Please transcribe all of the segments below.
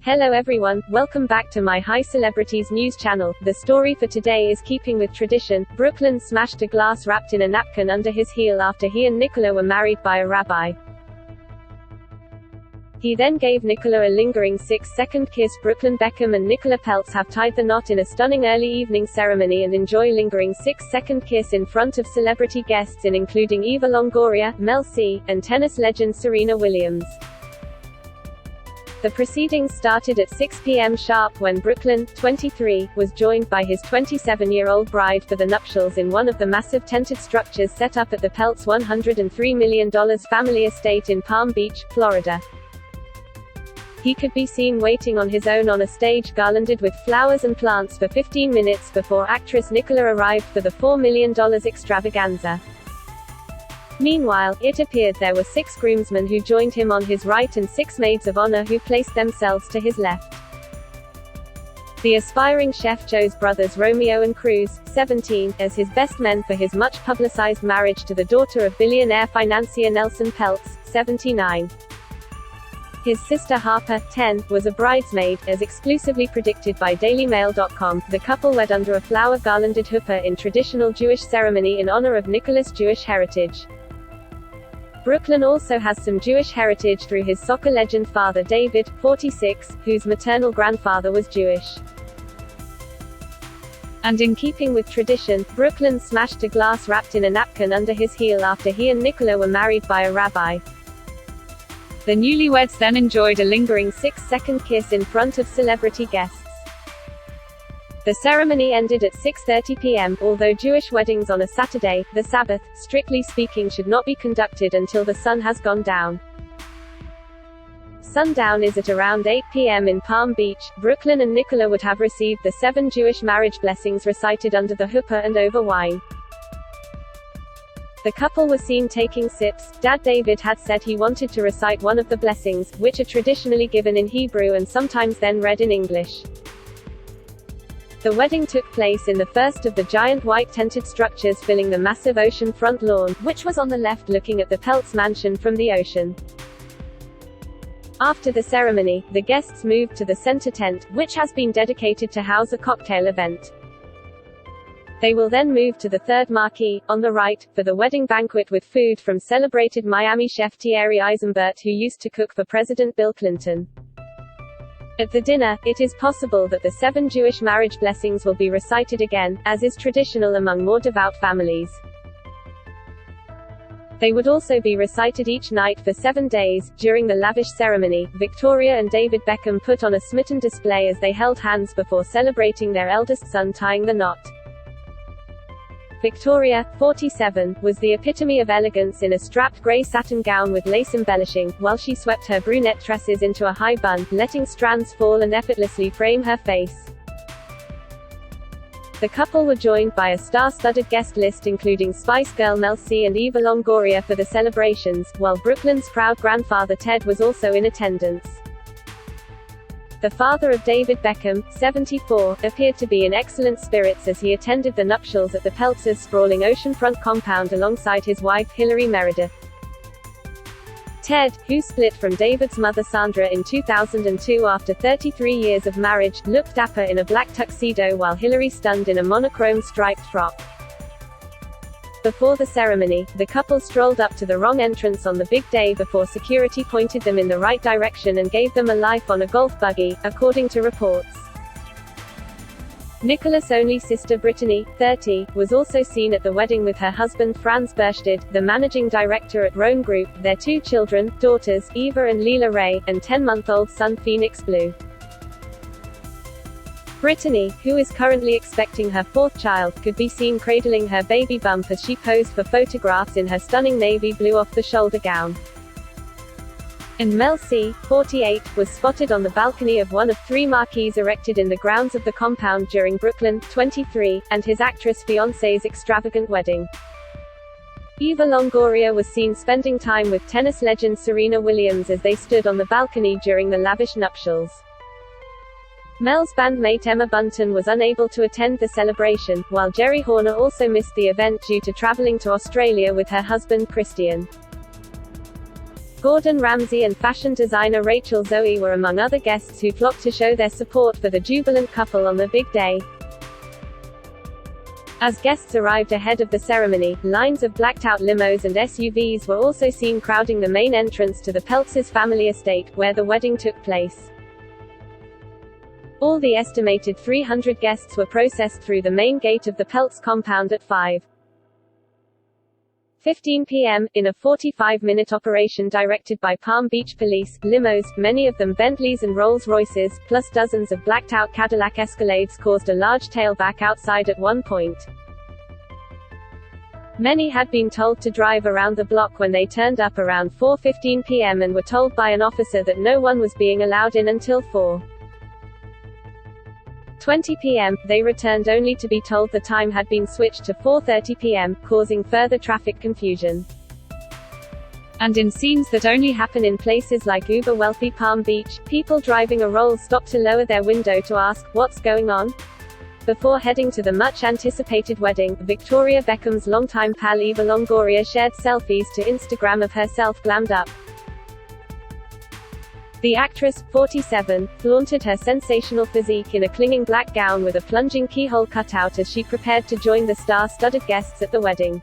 Hello everyone, welcome back to my High Celebrities news channel. The story for today is keeping with tradition. Brooklyn smashed a glass wrapped in a napkin under his heel after he and Nicola were married by a rabbi. He then gave Nicola a lingering 6-second kiss. Brooklyn, Beckham and Nicola Peltz have tied the knot in a stunning early evening ceremony and enjoy lingering 6-second kiss in front of celebrity guests including Eva Longoria, Mel C, and tennis legend Serena Williams. The proceedings started at 6 p.m. sharp when Brooklyn, 23, was joined by his 27-year-old bride for the nuptials in one of the massive tented structures set up at the Peltz' $103 million family estate in Palm Beach, Florida. He could be seen waiting on his own on a stage garlanded with flowers and plants for 15 minutes before actress Nicola arrived for the $4 million extravaganza. Meanwhile, it appeared there were 6 groomsmen who joined him on his right and 6 maids of honor who placed themselves to his left. The aspiring chef chose brothers Romeo and Cruz, 17, as his best men for his much-publicized marriage to the daughter of billionaire financier Nelson Peltz, 79. His sister Harper, 10, was a bridesmaid, as exclusively predicted by DailyMail.com. The couple wed under a flower-garlanded huppah in traditional Jewish ceremony in honor of Nicola's Jewish heritage. Brooklyn also has some Jewish heritage through his soccer legend father David, 46, whose maternal grandfather was Jewish. And in keeping with tradition, Brooklyn smashed a glass wrapped in a napkin under his heel after he and Nicola were married by a rabbi. The newlyweds then enjoyed a lingering 6-second kiss in front of celebrity guests. The ceremony ended at 6:30 p.m., although Jewish weddings on a Saturday, the Sabbath, strictly speaking should not be conducted until the sun has gone down. Sundown is at around 8 p.m. in Palm Beach. Brooklyn and Nicola would have received the 7 Jewish marriage blessings recited under the huppah and over wine. The couple were seen taking sips. Dad David had said he wanted to recite one of the blessings, which are traditionally given in Hebrew and sometimes then read in English. The wedding took place in the first of the giant white tented structures filling the massive ocean-front lawn, which was on the left looking at the Peltz mansion from the ocean. After the ceremony, the guests moved to the center tent, which has been dedicated to house a cocktail event. They will then move to the third marquee, on the right, for the wedding banquet with food from celebrated Miami chef Thierry Eisenbert, who used to cook for President Bill Clinton. At the dinner, it is possible that the 7 Jewish marriage blessings will be recited again, as is traditional among more devout families. They would also be recited each night for 7 days. During the lavish ceremony, Victoria and David Beckham put on a smitten display as they held hands before celebrating their eldest son tying the knot. Victoria, 47, was the epitome of elegance in a strapped grey satin gown with lace embellishing, while she swept her brunette tresses into a high bun, letting strands fall and effortlessly frame her face. The couple were joined by a star-studded guest list including Spice Girl Mel C and Eva Longoria for the celebrations, while Brooklyn's proud grandfather Ted was also in attendance. The father of David Beckham, 74, appeared to be in excellent spirits as he attended the nuptials at the Peltz's sprawling oceanfront compound alongside his wife Hillary Meredith. Ted, who split from David's mother Sandra in 2002 after 33 years of marriage, looked dapper in a black tuxedo while Hillary stunned in a monochrome striped frock. Before the ceremony, the couple strolled up to the wrong entrance on the big day before security pointed them in the right direction and gave them a life on a golf buggy, according to reports. Nicola's only sister Brittany, 30, was also seen at the wedding with her husband Franz Berstedt, the managing director at Rhone Group, their 2 children, daughters, Eva and Leila Ray, and 10-month-old son Phoenix Blue. Brittany, who is currently expecting her 4th child, could be seen cradling her baby bump as she posed for photographs in her stunning navy blue off-the-shoulder gown. And Mel C, 48, was spotted on the balcony of one of 3 marquees erected in the grounds of the compound during Brooklyn, 23, and his actress fiancé's extravagant wedding. Eva Longoria was seen spending time with tennis legend Serena Williams as they stood on the balcony during the lavish nuptials. Mel's bandmate Emma Bunton was unable to attend the celebration, while Jerry Horner also missed the event due to traveling to Australia with her husband Christian. Gordon Ramsay and fashion designer Rachel Zoe were among other guests who flocked to show their support for the jubilant couple on the big day. As guests arrived ahead of the ceremony, lines of blacked-out limos and SUVs were also seen crowding the main entrance to the Peltz's family estate, where the wedding took place. All the estimated 300 guests were processed through the main gate of the Peltz compound at 5:15 p.m., in a 45-minute operation directed by Palm Beach police. Limos, many of them Bentleys and Rolls-Royces, plus dozens of blacked-out Cadillac Escalades caused a large tailback outside at one point. Many had been told to drive around the block when they turned up around 4:15 p.m. and were told by an officer that no one was being allowed in until 4:20 p.m. They returned only to be told the time had been switched to 4:30 p.m., causing further traffic confusion. And in scenes that only happen in places like uber-wealthy Palm Beach, people driving a Rolls stopped to lower their window to ask, "What's going on?" Before heading to the much-anticipated wedding, Victoria Beckham's longtime pal Eva Longoria shared selfies to Instagram of herself glammed up. The actress, 47, flaunted her sensational physique in a clinging black gown with a plunging keyhole cutout as she prepared to join the star-studded guests at the wedding.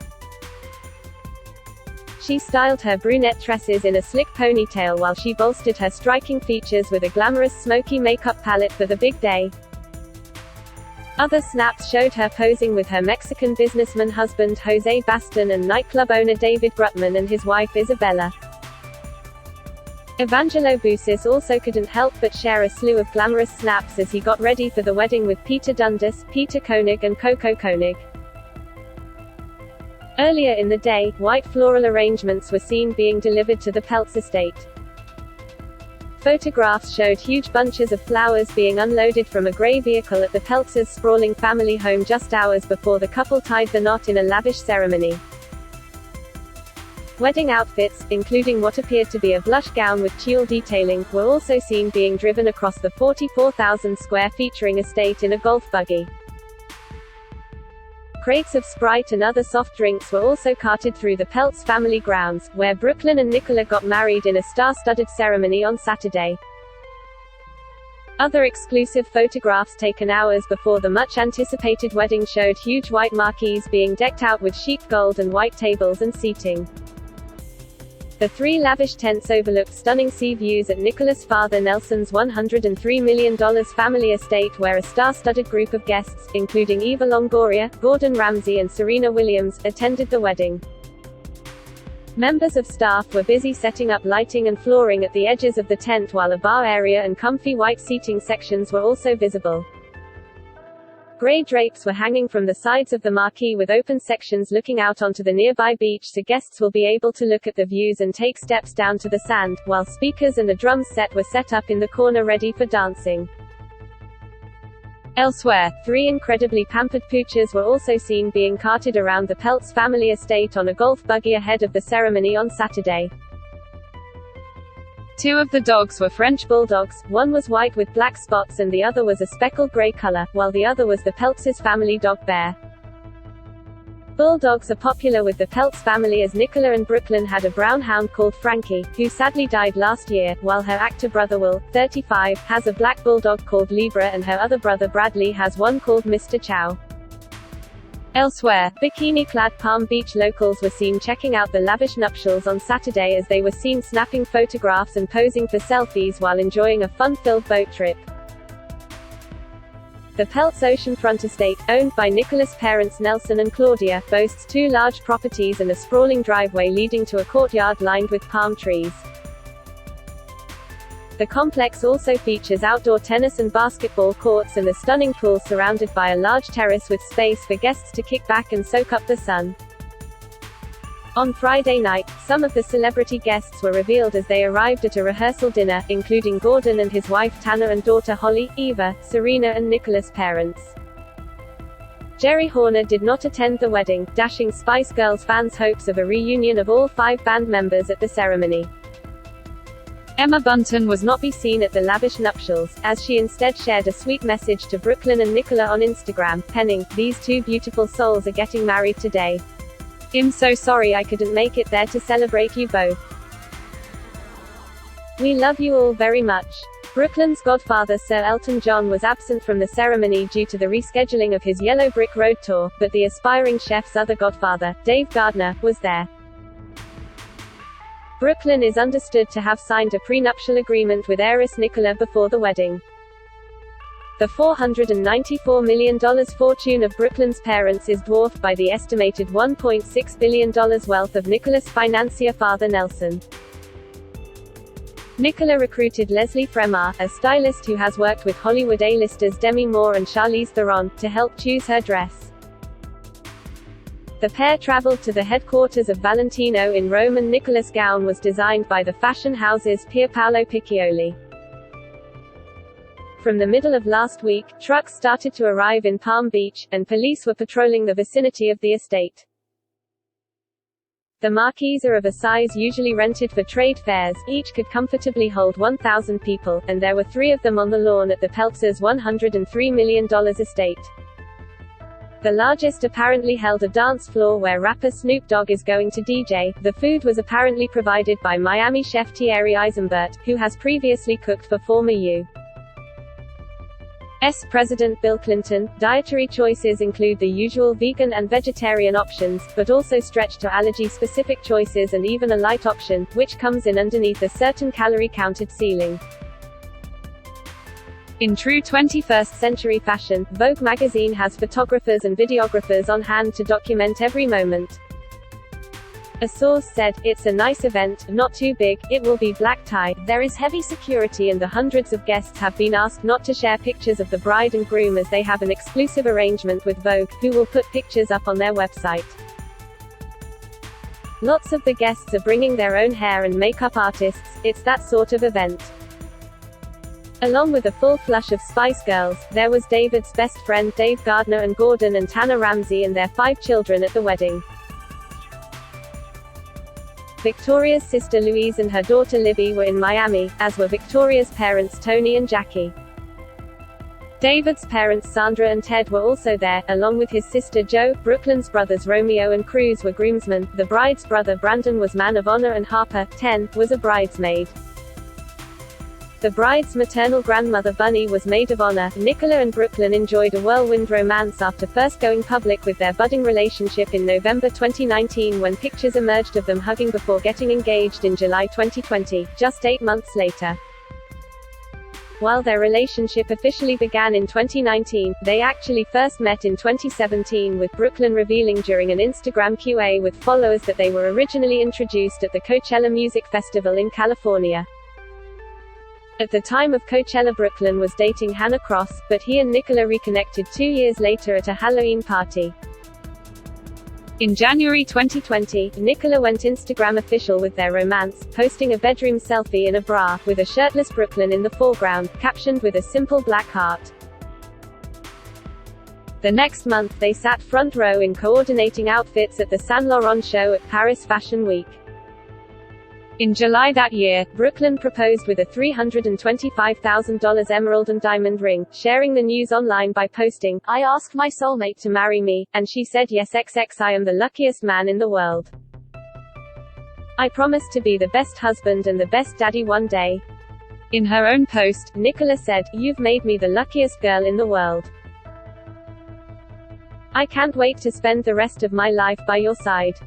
She styled her brunette tresses in a slick ponytail while she bolstered her striking features with a glamorous smoky makeup palette for the big day. Other snaps showed her posing with her Mexican businessman husband Jose Baston and nightclub owner David Grutman and his wife Isabella. Evangelo Busis also couldn't help but share a slew of glamorous snaps as he got ready for the wedding with Peter Dundas, Peter Koenig and Coco Koenig. Earlier in the day, white floral arrangements were seen being delivered to the Peltz estate. Photographs showed huge bunches of flowers being unloaded from a grey vehicle at the Peltz's sprawling family home just hours before the couple tied the knot in a lavish ceremony. Wedding outfits, including what appeared to be a blush gown with tulle detailing, were also seen being driven across the 44,000 square featuring estate in a golf buggy. Crates of Sprite and other soft drinks were also carted through the Peltz family grounds, where Brooklyn and Nicola got married in a star-studded ceremony on Saturday. Other exclusive photographs taken hours before the much-anticipated wedding showed huge white marquees being decked out with chic gold and white tables and seating. The three lavish tents overlooked stunning sea views at Nicola's father Nelson's $103 million family estate, where a star-studded group of guests, including Eva Longoria, Gordon Ramsay and Serena Williams, attended the wedding. Members of staff were busy setting up lighting and flooring at the edges of the tent, while a bar area and comfy white seating sections were also visible. Grey drapes were hanging from the sides of the marquee with open sections looking out onto the nearby beach, so guests will be able to look at the views and take steps down to the sand, while speakers and a drum set were set up in the corner ready for dancing. Elsewhere, three incredibly pampered pooches were also seen being carted around the Peltz family estate on a golf buggy ahead of the ceremony on Saturday. Two of the dogs were French bulldogs, one was white with black spots and the other was a speckled grey color, while the other was the Peltz's family dog Bear. Bulldogs are popular with the Peltz family, as Nicola and Brooklyn had a brown hound called Frankie, who sadly died last year, while her actor brother Will, 35, has a black bulldog called Libra, and her other brother Bradley has one called Mr. Chow. Elsewhere, bikini-clad Palm Beach locals were seen checking out the lavish nuptials on Saturday, as they were seen snapping photographs and posing for selfies while enjoying a fun-filled boat trip. The Peltz oceanfront estate, owned by Nicola's parents Nelson and Claudia, boasts two large properties and a sprawling driveway leading to a courtyard lined with palm trees. The complex also features outdoor tennis and basketball courts and a stunning pool surrounded by a large terrace with space for guests to kick back and soak up the sun. On Friday night, some of the celebrity guests were revealed as they arrived at a rehearsal dinner, including Gordon and his wife Tanner and daughter Holly, Eva, Serena and Nicola's parents. Jerry Horner did not attend the wedding, dashing Spice Girls fans' hopes of a reunion of all 5 band members at the ceremony. Emma Bunton was not be seen at the lavish nuptials, as she instead shared a sweet message to Brooklyn and Nicola on Instagram, penning, "These two beautiful souls are getting married today. I'm so sorry I couldn't make it there to celebrate you both." We love you all very much. Brooklyn's godfather Sir Elton John was absent from the ceremony due to the rescheduling of his Yellow Brick Road tour, but the aspiring chef's other godfather, Dave Gardner, was there. Brooklyn is understood to have signed a prenuptial agreement with heiress Nicola before the wedding. The $494 million fortune of Brooklyn's parents is dwarfed by the estimated $1.6 billion wealth of Nicola's financier father Nelson. Nicola recruited Leslie Fremar, a stylist who has worked with Hollywood A-listers Demi Moore and Charlize Theron, to help choose her dress. The pair traveled to the headquarters of Valentino in Rome, and Nicola's gown was designed by the fashion house's Pierpaolo Piccioli. From the middle of last week, trucks started to arrive in Palm Beach, and police were patrolling the vicinity of the estate. The marquees are of a size usually rented for trade fairs, each could comfortably hold 1,000 people, and there were 3 of them on the lawn at the Peltz's $103 million estate. The largest apparently held a dance floor where rapper Snoop Dogg is going to DJ. The food was apparently provided by Miami chef Thierry Eisenbert, who has previously cooked for former U.S. President Bill Clinton. Dietary choices include the usual vegan and vegetarian options, but also stretch to allergy-specific choices and even a light option, which comes in underneath a certain calorie-counted ceiling. In true 21st century fashion, Vogue magazine has photographers and videographers on hand to document every moment. A source said, "It's a nice event, not too big, it will be black tie, there is heavy security and the hundreds of guests have been asked not to share pictures of the bride and groom as they have an exclusive arrangement with Vogue, who will put pictures up on their website. Lots of the guests are bringing their own hair and makeup artists, it's that sort of event." Along with a full flush of Spice Girls, there was David's best friend Dave Gardner and Gordon and Tana Ramsey and their 5 children at the wedding. Victoria's sister Louise and her daughter Libby were in Miami, as were Victoria's parents Tony and Jackie. David's parents Sandra and Ted were also there, along with his sister Jo. Brooklyn's brothers Romeo and Cruz were groomsmen, the bride's brother Brandon was man of honor, and Harper, 10, was a bridesmaid. The bride's maternal grandmother Bunny was maid of honor. Nicola and Brooklyn enjoyed a whirlwind romance after first going public with their budding relationship in November 2019, when pictures emerged of them hugging before getting engaged in July 2020, just 8 months later. While their relationship officially began in 2019, they actually first met in 2017, with Brooklyn revealing during an Instagram Q&A with followers that they were originally introduced at the Coachella Music Festival in California. At the time of Coachella, Brooklyn was dating Hannah Cross, but he and Nicola reconnected 2 years later at a Halloween party. In January 2020, Nicola went Instagram official with their romance, posting a bedroom selfie in a bra, with a shirtless Brooklyn in the foreground, captioned with a simple black heart. The next month they sat front row in coordinating outfits at the Saint Laurent show at Paris Fashion Week. In July that year, Brooklyn proposed with a $325,000 emerald and diamond ring, sharing the news online by posting, "I asked my soulmate to marry me, and she said yes XX, I am the luckiest man in the world. I promise to be the best husband and the best daddy one day." In her own post, Nicola said, "You've made me the luckiest girl in the world. I can't wait to spend the rest of my life by your side."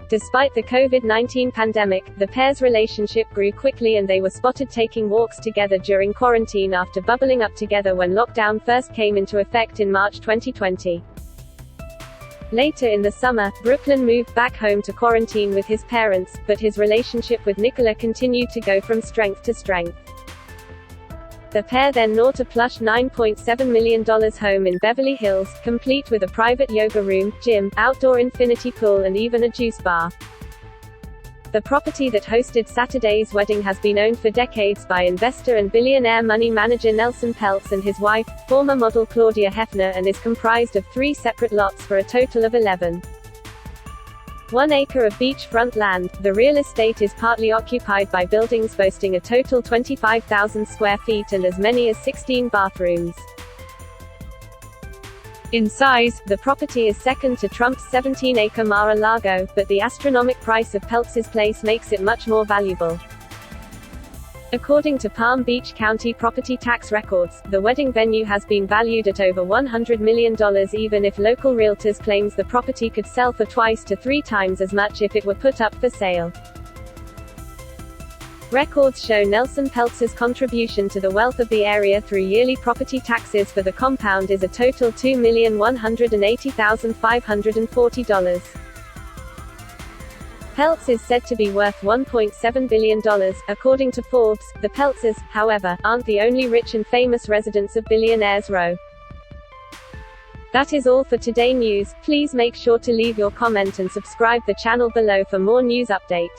Despite the COVID-19 pandemic, the pair's relationship grew quickly and they were spotted taking walks together during quarantine after bubbling up together when lockdown first came into effect in March 2020. Later in the summer, Brooklyn moved back home to quarantine with his parents, but his relationship with Nicola continued to go from strength to strength. The pair then bought a plush $9.7 million home in Beverly Hills, complete with a private yoga room, gym, outdoor infinity pool and even a juice bar. The property that hosted Saturday's wedding has been owned for decades by investor and billionaire money manager Nelson Peltz and his wife, former model Claudia Hefner, and is comprised of 3 separate lots for a total of 11. 1 acre of beachfront land. The real estate is partly occupied by buildings boasting a total 25,000 square feet and as many as 16 bathrooms. In size, the property is second to Trump's 17-acre Mar-a-Lago, but the astronomic price of Peltz's place makes it much more valuable. According to Palm Beach County property tax records, the wedding venue has been valued at over $100 million, even if local realtors claims the property could sell for twice to 3 times as much if it were put up for sale. Records show Nelson Peltz's contribution to the wealth of the area through yearly property taxes for the compound is a total $2,180,540. Peltz is said to be worth $1.7 billion, according to Forbes. The Peltzes, however, aren't the only rich and famous residents of Billionaires Row. That is all for today news. Please make sure to leave your comment and subscribe the channel below for more news update.